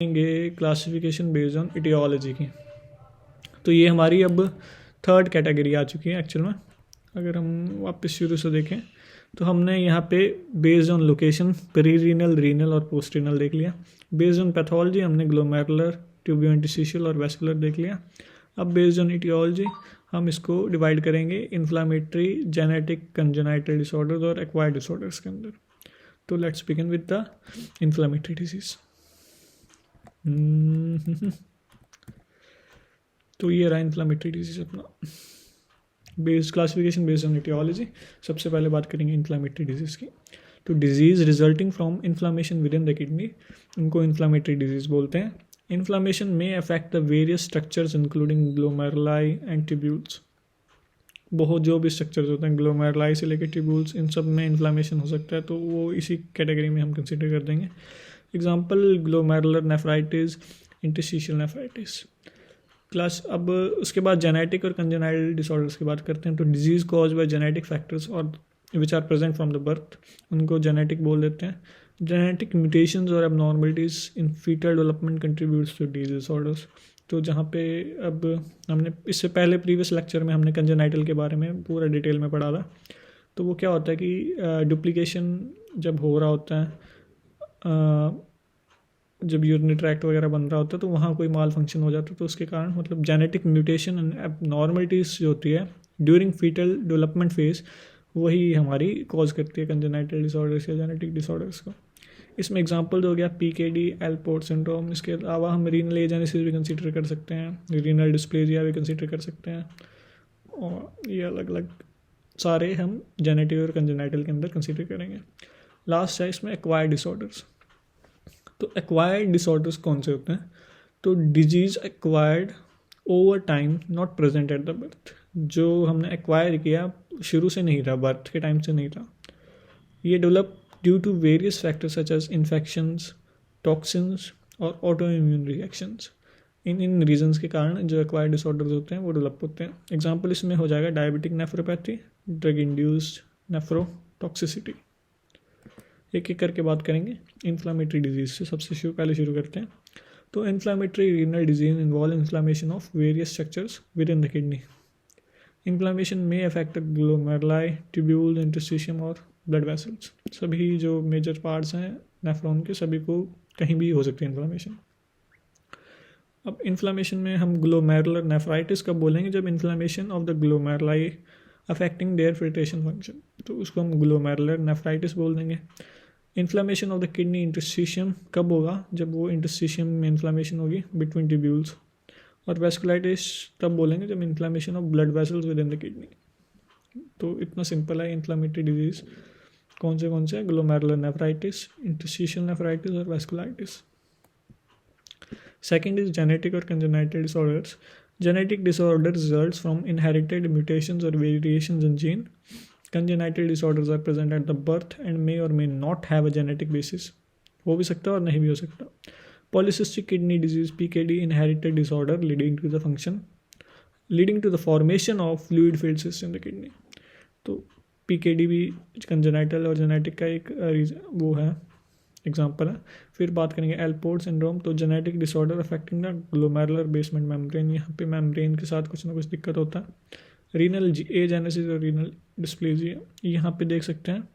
Classification based on etiology की। तो ये हमारी अब थर्ड कैटेगरी आ चुकी है एक्चुअल में। अगर हम वापस शुरू से देखें तो हमने यहाँ पे based on location pre renal, renal और पोस्ट रीनल देख लिया। बेस्ड ऑन पैथोलॉजी हमने ग्लोमेरुलर, ट्यूब्यो इंटरस्टिशियल और वेस्कुलर देख लिया। अब बेस्ड ऑन इटियोलॉजी हम इसको डिवाइड करेंगे इन्फ्लामेटरी, जेनेटिक, कंजेनाइटल डिसऑर्डर्स और एक्वायर्ड डिसऑर्डर्स के अंदर। तो let's begin with the inflammatory disease. तो ये रहा इन्फ्लामेटरी डिजीज अपना based classification based on aetiology. सबसे पहले बात करेंगे इन्फ्लामेटरी डिजीज़ की। तो disease resulting from inflammation with in the kidney, उनको इन्फ्लामेटरी डिजीज़ बोलते हैं। Inflammation may affect the various structures including glomeruli and tubules. बहुत जो भी स्ट्रक्चर्स होते हैं ग्लोमेरुलाई से लेकर ट्यूब्यूल्स, इन सब में इन्फ्लामेशन हो सकता है, तो वो इसी कैटेगरी में हम कंसिडर कर देंगे। Example glomerular nephritis, interstitial nephritis. Class अब उसके बाद जेनेटिक और कंजेनाइटल डिसऑर्डर्स की बात करते हैं। तो disease caused by genetic factors और which are present from the birth, उनको जेनेटिक बोल देते हैं। जेनेटिक म्यूटेशंस और abnormalities in foetal development contributes to disease disorders. तो जहाँ पे अब हमने इससे पहले प्रीवियस लेक्चर में हमने कंजेनाइटल के बारे में पूरा डिटेल में पढ़ा था। तो वो क्या होता है कि डुप्लीकेशन जब हो रहा होता है, जब यूरिनरी ट्रैक्ट वगैरह बन रहा होता है, तो वहाँ कोई माल फंक्शन हो जाता है, तो उसके कारण मतलब जेनेटिक म्यूटेशन एंड एबनॉर्मलिटीज़ जो होती है ड्यूरिंग फीटल डेवलपमेंट फेज, वही हमारी कॉज करती है कंजेनाइटल डिसऑर्डर्स या जेनेटिक डिसऑर्डर्स को। इसमें एग्जांपल हो गया पीकेडी, एलपोर्ट सिंड्रोम। इसके अलावा हम रीनल एजेनेसिस भी कंसीडर कर सकते हैं, रीनल डिस्प्लेजिया भी कंसीडर कर सकते हैं, और ये अलग अलग सारे हम जेनेटिक और कंजेनाइटल के अंदर कंसीडर करेंगे। लास्ट है इसमें एक्वायर्ड डिसऑर्डर्स। तो एक्वायर्ड डिसऑर्डर्स कौन से होते हैं? तो disease acquired over time, not present at the birth. जो हमने एक्वायर किया शुरू से नहीं था, बर्थ के टाइम से नहीं था। ये develop due to various factors such as infections, toxins और ऑटो इम्यून रिएक्शंस। इन रीजंस के कारण जो एक्वायर्ड डिसऑर्डर्स होते हैं वो डेवलप होते हैं। एग्जाम्पल इसमें हो जाएगा diabetic nephropathy, drug induced nephrotoxicity. एक एक करके बात करेंगे इन्फ्लामेटरी डिजीज से। सबसे पहले शुरू करते हैं। तो inflammatory renal disease involve inflammation of various structures with in the kidney. Inflammation may affect glomeruli, tubules, interstitium और ब्लड वेसल्स। सभी जो मेजर पार्ट्स हैं नेफ्रॉन के, सभी को कहीं भी हो सकती है इन्फ्लामेशन। अब इन्फ्लामेशन में हम ग्लोमेरुलर नेफ्राइटिस कब बोलेंगे? जब inflammation of the glomeruli affecting their filtration function, तो उसको हम ग्लोमेरुलर नेफ्राइटिस बोल देंगे। Inflammation of the kidney interstitium कब होगा? जब वो इंटरस्टिशियम में इन्फ्लामेशन होगी बिटवीन ट्यूब्यूल्स। और वेस्कुलाइटिस तब बोलेंगे जब inflammation of blood vessels with in the kidney. तो इतना सिंपल है इन्फ्लामेटरी डिजीज कौन से हैं? ग्लोमेरुलर नेफ्राइटिस, इंटरस्टिशियल नेफ्राइटिस और वेस्कुलाइटिस। सेकेंड इज जेनेटिक और congenital disorders. Genetic disorder results from inherited mutations और variations in gene. Congenital disorders are present at the birth and may or may not have a genetic basis. हो भी सकता है और नहीं भी हो सकता। Polycystic kidney disease (PKD) inherited disorder leading to the formation of fluid filled cysts in the kidney. तो PKD भी congenital और genetic का एक वो है, एग्जाम्पल है। फिर बात करेंगे एलपोर्ट सिंड्रोम। तो genetic disorder affecting the glomerular basement membrane. यहाँ पे मेम्ब्रेन के साथ कुछ ना कुछ दिक्कत होता है। रीनल एजेनेसिस और रीनल डिस्प्लेजिया, यहाँ पे देख सकते हैं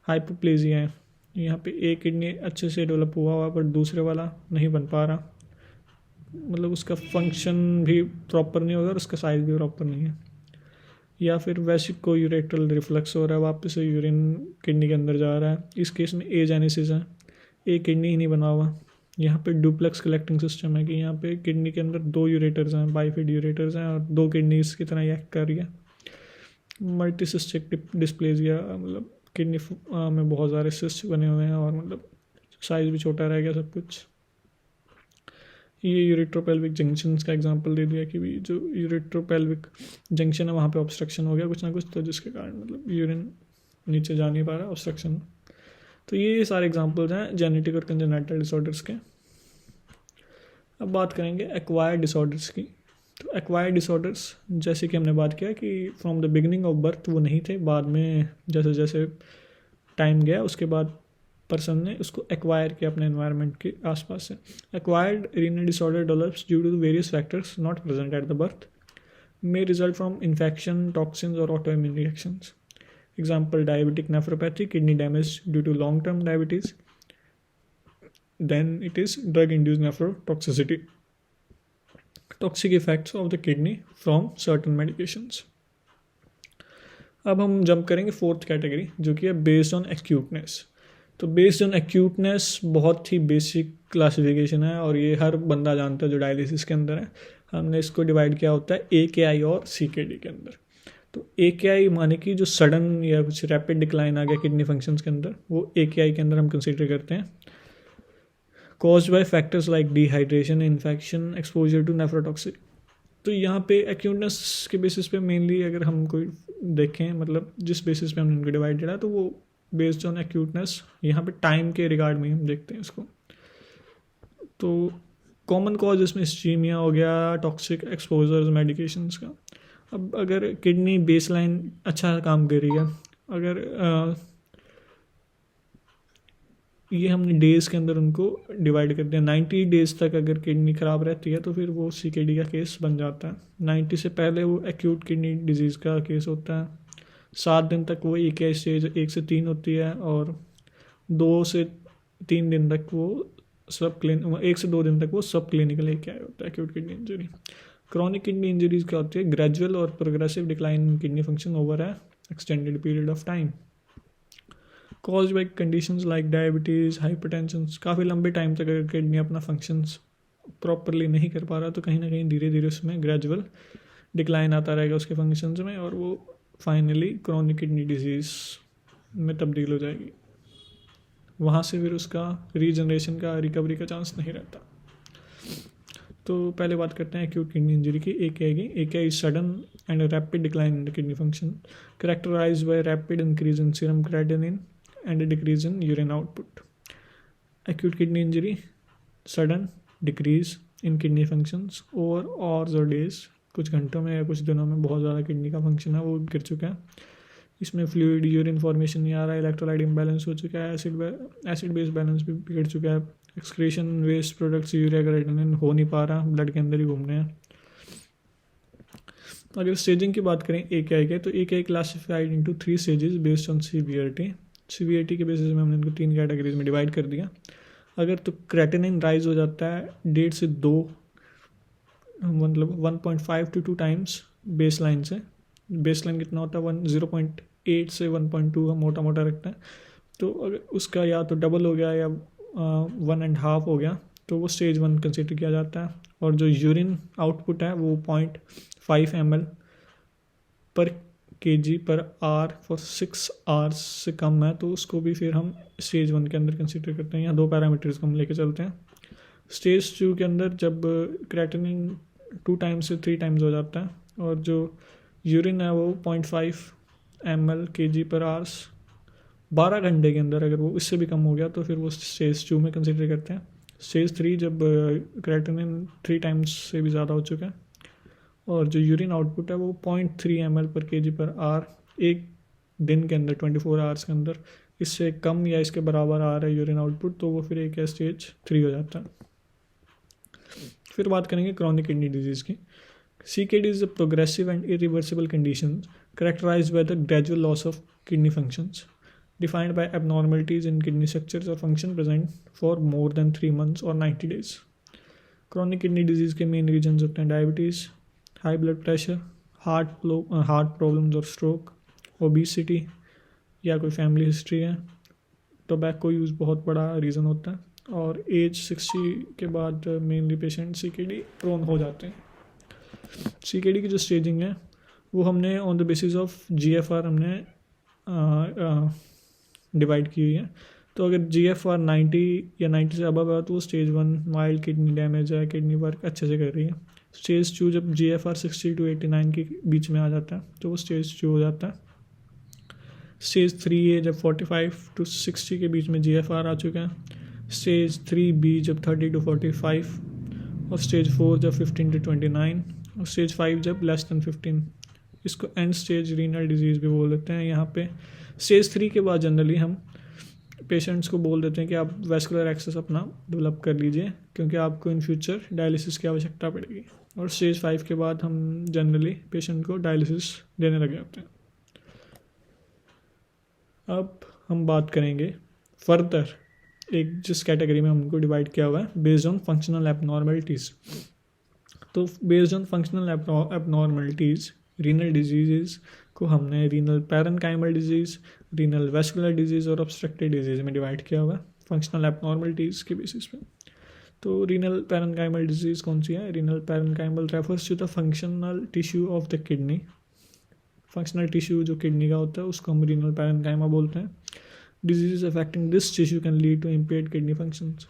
हाइपोप्लेजिया है। यहाँ पे एक किडनी अच्छे से डेवलप हुआ पर दूसरे वाला नहीं बन पा रहा, मतलब उसका फंक्शन भी प्रॉपर नहीं होगा और उसका साइज भी प्रॉपर नहीं है। या फिर वेसिको यूरेट्रल रिफ्लक्स हो रहा है, वापस से यूरिन किडनी के अंदर जा रहा है। इस केस में एजेनेसिस है, एक किडनी ही नहीं बना हुआ। यहाँ पे डुप्लेक्स कलेक्टिंग सिस्टम है कि यहाँ पे किडनी के अंदर दो यूरेटर्स हैं, बाइफिड यूरेटर्स हैं और दो किडनीज की तरह एक्ट कर रही है। मल्टीसिस्टिक डिस्प्लेजिया, मतलब किडनी में बहुत सारे सिस्ट बने हुए हैं और मतलब साइज भी छोटा रह गया सब कुछ। ये यूरेट्रोपेल्विक जंक्शन का एग्जांपल दे दिया कि भी जो यूरेट्रोपेल्विक जंक्शन है वहाँ पे ऑब्स्ट्रक्शन हो गया कुछ ना कुछ, तो जिसके कारण मतलब यूरिन नीचे जा नहीं पा रहा, ऑब्स्ट्रक्शन। तो ये सारे एग्जांपल्स हैं जेनेटिक और कंजेनाइटल डिसऑर्डर्स के। अब बात करेंगे एक्वायर्ड डिसऑर्डर्स की। तो एक्वायर्ड डिसऑर्डर्स जैसे कि हमने बात किया कि from the beginning of birth वो नहीं थे, बाद में जैसे जैसे टाइम गया उसके बाद पर्सन ने उसको एक्वायर किया अपने एनवायरनमेंट के आसपास से. Acquired renal disorder develops due to various factors not present at the birth, may result from infection, toxins, or autoimmune reactions. Example, diabetic nephropathy, kidney damage due to long-term diabetes. Then it is drug-induced nephrotoxicity. Toxic effects of the kidney from certain medications. अब हम jump करेंगे fourth category जो कि है based on acuteness. तो based on acuteness बहुत ही basic classification है और ये हर बंदा जानता है जो डायलिसिस के अंदर है. हमने इसको डिवाइड किया होता है AKI और CKD के अंदर. तो AKI माने कि जो सडन या कुछ रैपिड डिक्लाइन आ गया किडनी फंक्शंस के अंदर, वो AKI के अंदर हम कंसिडर करते हैं. Caused by factors like dehydration, infection, exposure to nephrotoxic. तो यहाँ पे एक्यूटनेस के बेसिस पे मेनली अगर हम कोई देखें, मतलब जिस बेसिस पे हमने उनको डिवाइड किया तो वो बेस्ड ऑन एक्यूटनेस यहाँ पे टाइम के रिगार्ड में हम देखते हैं इसको. तो कॉमन कॉज इसमें इस्चीमिया हो गया, टॉक्सिक एक्सपोजर्स मेडिकेशंस का. अब अगर किडनी बेसलाइन अच्छा काम कर रही है, अगर ये हमने डेज़ के अंदर उनको डिवाइड कर दिया, 90 डेज़ तक अगर किडनी ख़राब रहती है तो फिर वो CKD का केस बन जाता है. 90 से पहले वो एक्यूट किडनी डिजीज़ का केस होता है. 7 दिन तक वो AKI स्टेज 1 से 3 होती है और 2 से 3 दिन तक वो 1 से 2 दिन तक वो सब क्लिनिकल AKI होता है acute kidney injury. Chronic kidney injuries क्या होती है? ग्रेजुअल और progressive decline in kidney function over है extended period of time. Caused by conditions like diabetes, hypertension. काफ़ी लंबे टाइम तक अगर किडनी अपना फंक्शंस प्रॉपरली नहीं कर पा रहा तो कहीं ना कहीं धीरे धीरे उसमें ग्रेजुअल डिक्लाइन आता रहेगा उसके फंक्शंस में और वो फाइनली क्रॉनिक किडनी डिजीज़ में तब्दील हो जाएगी. वहाँ से फिर उसका रीजनरेशन का, रिकवरी का चांस नहीं रहता. तो पहले बात करते हैं एक्यूट किडनी इंजरी की. AKI की. AKI is sudden and rapid decline in the kidney function characterised by rapid increase in serum creatinine and a decrease in urine output. Acute kidney injury, sudden decrease in kidney functions over hours or days. कुछ घंटों में या कुछ दिनों में बहुत ज़्यादा kidney का फंक्शन है वो गिर चुका है. इसमें फ्लूइड, यूरिन फॉर्मेशन नहीं आ रहा है, इलेक्ट्रोलाइट इम्बैलेंस हो चुका है, एसिड बेस बैलेंस भी बिगड़ चुका है, excretion waste products urea creatinine हो नहीं पा रहा, ब्लड के अंदर ही घूम रहे हैं. अगर स्टेजिंग की बात करें AKI के, तो AKI classified into 3 stages based on severity के बेसिस में हमने इनको 3 कैटेगरीज में डिवाइड कर दिया. अगर तो क्रेटिनिन राइज हो जाता है 1.5 से 2, मतलब 1.5 to 2 टाइम्स बेसलाइन से. बेसलाइन कितना होता है? 0.8 से 1.2 हम मोटा मोटा रखते हैं. तो अगर उसका या तो डबल हो गया या 1.5 हो गया तो वो स्टेज 1 कंसिडर किया जाता है. और जो यूरिन आउटपुट है वो 0.5 ml पर kg per hour for 6 hours से कम है तो उसको भी फिर हम स्टेज 1 के अंदर कंसिडर करते हैं. यहाँ 2 पैरामीटर्स को हम लेके चलते हैं. स्टेज 2 के अंदर जब क्रेटिनिन 2 टाइम्स से 3 टाइम्स हो जाता है और जो यूरिन है वो 0.5 ml kg पर आवर्स 12 घंटे के अंदर अगर वो इससे भी कम हो गया तो फिर वो स्टेज 2 में कंसिडर करते हैं. स्टेज 3 जब क्रेटिनिन 3 टाइम्स से भी ज़्यादा हो चुका है और जो यूरिन आउटपुट है वो 0.3 ml पर kg पर आवर एक दिन के अंदर 24 आवर्स के अंदर इससे कम या इसके बराबर आ रहा है यूरिन आउटपुट तो वो फिर एक स्टेज 3 हो जाता है. फिर बात करेंगे क्रॉनिक किडनी डिजीज़ की. CKD is a progressive and irreversible condition characterised by the gradual loss of kidney functions defined by abnormalities in kidney structures और function present for more than 3 months और 90 days. Chronic kidney disease के main reasons होते हैं diabetes, high blood pressure, heart problems और stroke, obesity या कोई family history है. Tobacco use बहुत बड़ा रीज़न होता है और एज 60 के बाद मेनली पेशेंट CKD प्रोन हो जाते हैं. CKD की जो स्टेजिंग है वो हमने on the basis of GFR हमने डिवाइड की हुई है. तो अगर GFR 90 या 90 से अबव है तो वो स्टेज 1 माइल्ड किडनी डैमेज है, किडनी वर्क अच्छे से कर रही है. स्टेज 2 जब GFR 60 to 89 के बीच में आ जाता है तो वो स्टेज 2 हो जाता है. स्टेज 3A जब 45 to 60 के बीच में GFR आ चुका है. स्टेज 3B जब 30 to 45 और स्टेज 4 जब 15 to 29 और स्टेज 5 जब लेस दैन 15. इसको एंड स्टेज रीनल डिजीज़ भी बोल देते हैं. यहाँ पे स्टेज 3 के बाद जनरली हम पेशेंट्स को बोल देते हैं कि आप वेस्कुलर एक्सेस अपना डेवलप कर लीजिए क्योंकि आपको इन फ्यूचर डायलिसिस की आवश्यकता पड़ेगी। और स्टेज 5 के बाद हम जनरली पेशेंट को डायलिसिस देने लगे होते हैं। अब हम बात करेंगे फर्दर एक जिस कैटेगरी में हमको डिवाइड किया हुआ है बेस्ड ऑन फंक्शनल एबनॉर्मलिटीज़। तो based on functional abnormalities renal disease को हमने renal parenchymal disease, renal vascular disease और ऑब्स्ट्रक्टिव डिजीज़ में डिवाइड किया हुआ है फंक्शनल एबनॉर्मलिटीज़ के बेसिस पे। तो रीनल पैरेनकाइमल डिजीज़ कौन सी है? Renal parenchymal refers to the functional tissue of the kidney. Functional tissue जो किडनी का होता है उसको हम रीनल पैरेनकाइमा बोलते हैं। Disease affecting this tissue can lead to impaired kidney functions.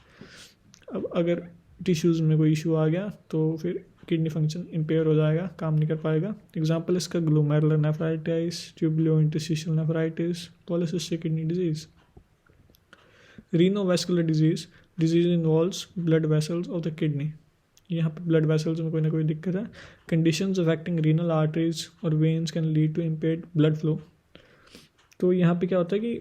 अब अगर टिश्यूज़ में कोई इशू आ गया तो फिर किडनी फंक्शन इम्पेयर हो जाएगा, काम नहीं कर पाएगा। एग्जाम्पल इसका glomerular nephritis, tubulointerstitial nephritis, polycystic kidney disease. Renovascular disease involves blood vessels of the kidney. यहाँ पे ब्लड वेसल्स में कोई ना कोई दिक्कत है। कंडीशंस अफेक्टिंग रीनल आर्टरीज और veins can lead to impaired blood flow. तो यहाँ पे क्या होता है कि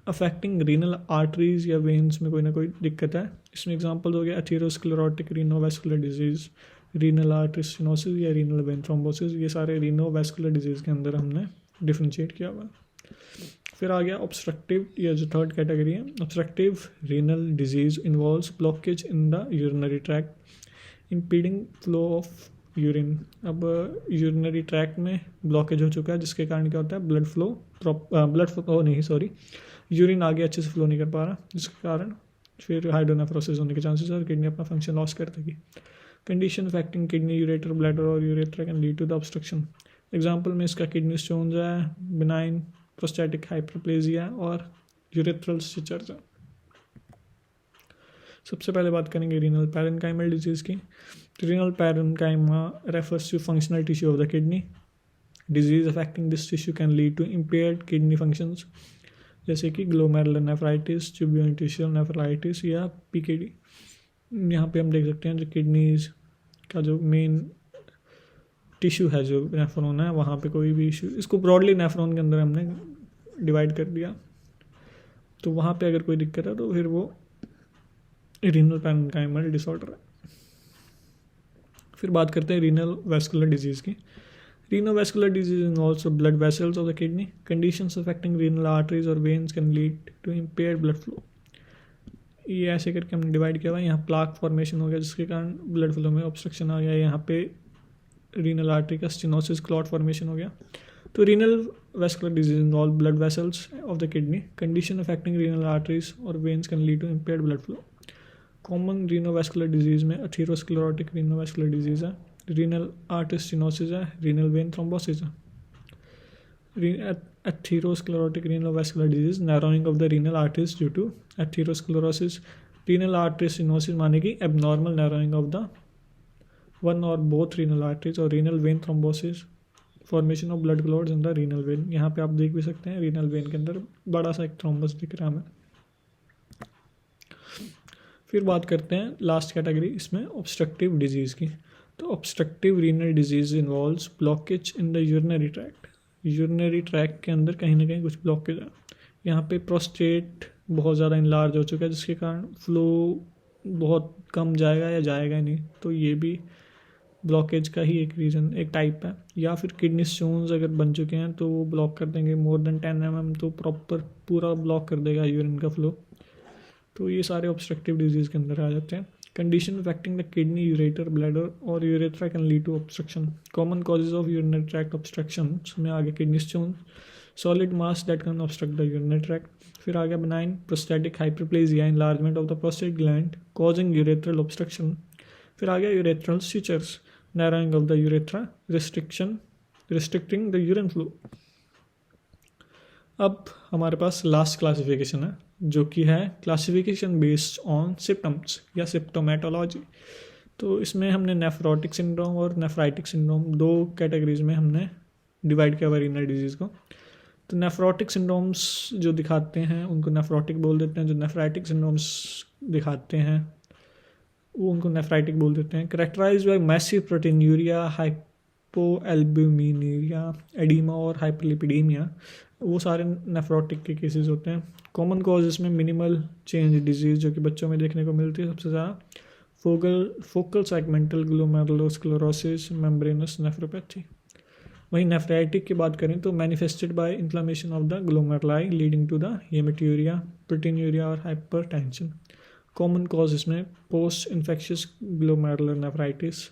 अफेक्टिंग रीनल आर्टरीज या वेन्स में कोई ना कोई दिक्कत है। इसमें एग्जांपल हो गया atherosclerotic renovascular disease, renal artery stenosis या रीनल वेन थ्रोम्बोसिस। ये सारे रीनोवैस्कुलर डिजीज़ के अंदर हमने डिफ्रेंशिएट किया हुआ। फिर आ गया ऑब्स्ट्रक्टिव, या जो थर्ड कैटेगरी है। Obstructive renal disease involves blockage in the urinary tract impeding flow of urine. अब यूरिनरी ट्रैक्ट में ब्लॉकेज हो चुका है जिसके कारण क्या होता है यूरिन आगे अच्छे से फ्लो नहीं कर पा रहा, जिसके कारण फिर हाइड्रोनेफ्रोसिस होने के चांसेस है और किडनी अपना फंक्शन लॉस कर देगी। Condition affecting kidney, ureter, bladder और urethra can lead to the obstruction. Example में इसका किडनी स्टोन्स है, बिनाइन प्रोस्टैटिक हाइपरप्लेजिया और यूरेथ्रल स्टिचर्स है। सबसे पहले बात करेंगे रीनल पैरेनकाइमल डिजीज़ की। Renal parenchyma refers to functional tissue of the kidney. Disease affecting this tissue can lead to impaired kidney functions जैसे कि ग्लोमेरुलर नेफ्राइटिस, ट्यूबुलोइंटरस्टिशियल नेफ्राइटिस या पीकेडी। यहाँ पे हम देख सकते हैं जो किडनीज का जो मेन टिश्यू है, जो नेफ्रॉन है, वहाँ पे कोई भी इशू, इसको ब्रॉडली नेफ्रॉन के अंदर हमने डिवाइड कर दिया। तो वहाँ पे अगर कोई दिक्कत है तो फिर वो रीनल पैरेनकाइमल डिसऑर्डर है। फिर बात करते हैं रीनल वैस्कुलर डिजीज़ की। Renovascular disease involves the blood vessels of the kidney. Conditions affecting renal arteries or veins can lead to impaired blood flow. ये ऐसे करके हमने डिवाइड किया हुआ है। यहाँ प्लाक फॉर्मेशन हो गया जिसके कारण ब्लड फ्लो में ऑब्स्ट्रक्शन आ गया। यहाँ पे रीनल आर्टरी का स्टेनोसिस, क्लॉट फॉर्मेशन हो गया। तो renal vascular disease involve blood vessels of the kidney. Condition affecting renal arteries और veins can lead to impaired blood flow. Common renovascular disease में एथेरोस्क्लेरोटिक रीनोवैस्कुलर डिजीज है, renal artery stenosis है, renal vein thrombosis है। Atherosclerotic renovascular disease, narrowing of the renal arteries due to atherosclerosis. Renal artery stenosis माने कि abnormal narrowing of the one और both renal arteries. और renal vein thrombosis, formation of blood clots in the renal vein. यहाँ पे आप देख भी सकते हैं रीनल वेन के अंदर बड़ा सा एक थ्रोम्बस दिख रहा है हमें। फिर बात करते हैं लास्ट कैटेगरी इसमें ऑब्स्ट्रक्टिव डिजीज़ की। तो obstructive renal disease involves blockage in the urinary tract. Urinary tract के अंदर कहीं ना कहीं कुछ ब्लॉकेज है। यहाँ पे प्रोस्टेट बहुत ज़्यादा इनलार्ज हो चुका है जिसके कारण फ्लो बहुत कम जाएगा या जाएगा ही नहीं। तो ये भी ब्लॉकेज का ही एक रीज़न, एक टाइप है। या फिर किडनी स्टोन्स अगर बन चुके हैं तो वो ब्लॉक कर देंगे मोर देन 10 mm, तो प्रॉपर पूरा ब्लॉक कर देगा यूरिन का फ्लो। तो ये सारे ऑब्स्ट्रक्टिव डिजीज़ के अंदर आ जाते हैं। Condition affecting the kidney, ureter, bladder और urethra can lead to obstruction. Common causes of urinary tract obstruction में आगे kidney stone, solid mass that can obstruct the urinary tract. फिर आ गया benign prostatic hyperplasia, enlargement of the prostate gland causing urethral obstruction. फिर आ गया urethral strictures, narrowing of the urethra, restricting the urine flow. अब हमारे पास last classification है जो कि है क्लासिफिकेशन बेस्ड ऑन सिम्टम्स या सिम्टोमेटोलॉजी। तो इसमें हमने नेफ्रोटिक सिंड्रोम और नेफ्राइटिक सिंड्रोम दो कैटेगरीज में हमने डिवाइड किया हुआ रीनल डिजीज़ को। तो नेफ्रोटिक सिंड्रोम्स जो दिखाते हैं उनको नेफ्रोटिक बोल देते हैं, जो नेफ्राइटिक सिंड्रोम्स दिखाते हैं वो उनको नेफ्राइटिक बोल देते हैं। Characterise by massive proteinuria, hypoalbuminaemia, oedema और हाइपरलिपिडीमिया। वो सारे नेफ्रोटिक के केसेस होते हैं। कॉमन कॉजेस में मिनिमल चेंज डिजीज़ जो कि बच्चों में देखने को मिलती है सबसे ज़्यादा, focal segmental glomerulosclerosis, membranous nephropathy. वहीं नेफ्राइटिक की बात करें तो manifested by inflammation of the glomeruli leading to the haematuria, proteinuria और हाइपरटेंशन। कॉमन कॉज इसमें post infectious glomerular nephritis,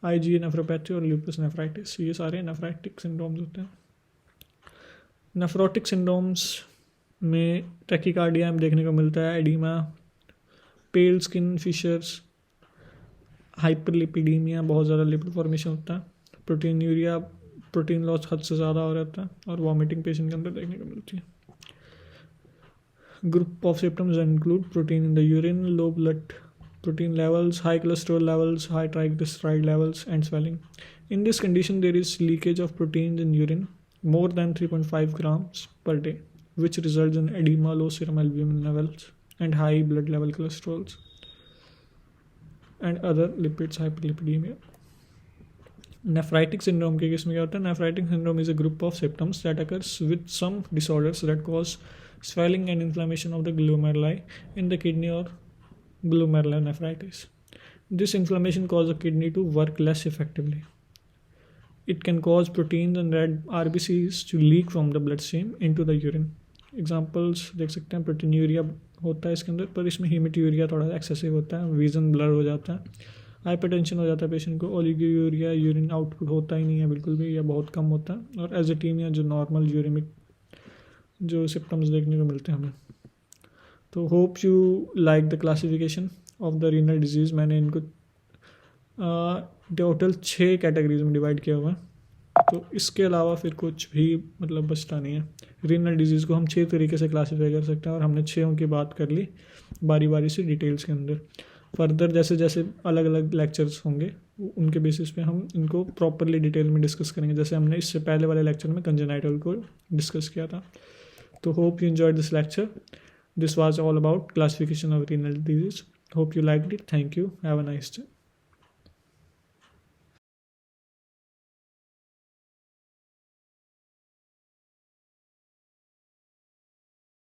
IgA nephropathy और लूपस नेफ्राइटिस, ये सारे नेफ्राइटिक सिंड्रोम्स होते हैं। नेफ्रोटिक सिंड्रोम्स में टैकीकार्डिया में देखने को मिलता है, oedema, pale skin, fissures, hyperlipidaemia, बहुत ज़्यादा लिपिड फॉर्मेशन होता है, प्रोटीनूरिया, प्रोटीन लॉस हद से ज़्यादा हो रहता है, और वॉमिटिंग पेशेंट के अंदर देखने को मिलती है। Group of symptoms include protein in the urine, low blood protein levels, high cholesterol levels, high triglyceride levels, and swelling. In this condition, there is leakage of proteins in urine more than 3.5 grams per day, which results in edema, low serum albumin levels, and high blood level cholesterols and other lipids, hyperlipidemia. Nephritic syndrome के case में क्या होता है? Nephritic syndrome is a group of symptoms that occurs with some disorders that cause swelling and inflammation of the glomeruli in the kidney or glomerulonephritis. This inflammation causes the kidney to work less effectively. It can cause proteins and red RBCs to leak from the bloodstream into the urine. Examples देख सकते हैं, proteinuria होता है इसके अंदर, पर इसमें हीमेट्यूरिया थोड़ा एक्सेसिव होता है, विजन ब्लर हो जाता है, हाइपरटेंशन हो जाता है पेशेंट को, ओलिगोयूरिया, यूरिन आउटपुट होता ही नहीं है बिल्कुल भी या बहुत कम होता है, और एजिटीमिया जो नॉर्मल यूरिमिक जो सिम्टम्स देखने को मिलते हैं हमें। तो hope you like the classification of the renal disease. मैंने इनको टोटल 6 कैटेगरीज में डिवाइड किया हुआ है, तो इसके अलावा फिर कुछ भी मतलब बचता नहीं है। रीनल डिजीज़ को हम 6 तरीके से क्लासीफाई कर सकते हैं, और हमने 6 की बात कर ली बारी बारी से डिटेल्स के अंदर। फर्दर जैसे जैसे अलग अलग लेक्चर्स होंगे उनके बेसिस पे हम इनको प्रॉपरली डिटेल में डिस्कस करेंगे, जैसे हमने इससे पहले वाले लेक्चर में कंजेनाइटल को डिस्कस किया था। तो hope you enjoyed this lecture. This was all about classification of renal disease. Hope you liked it. Thank you. Have a nice day.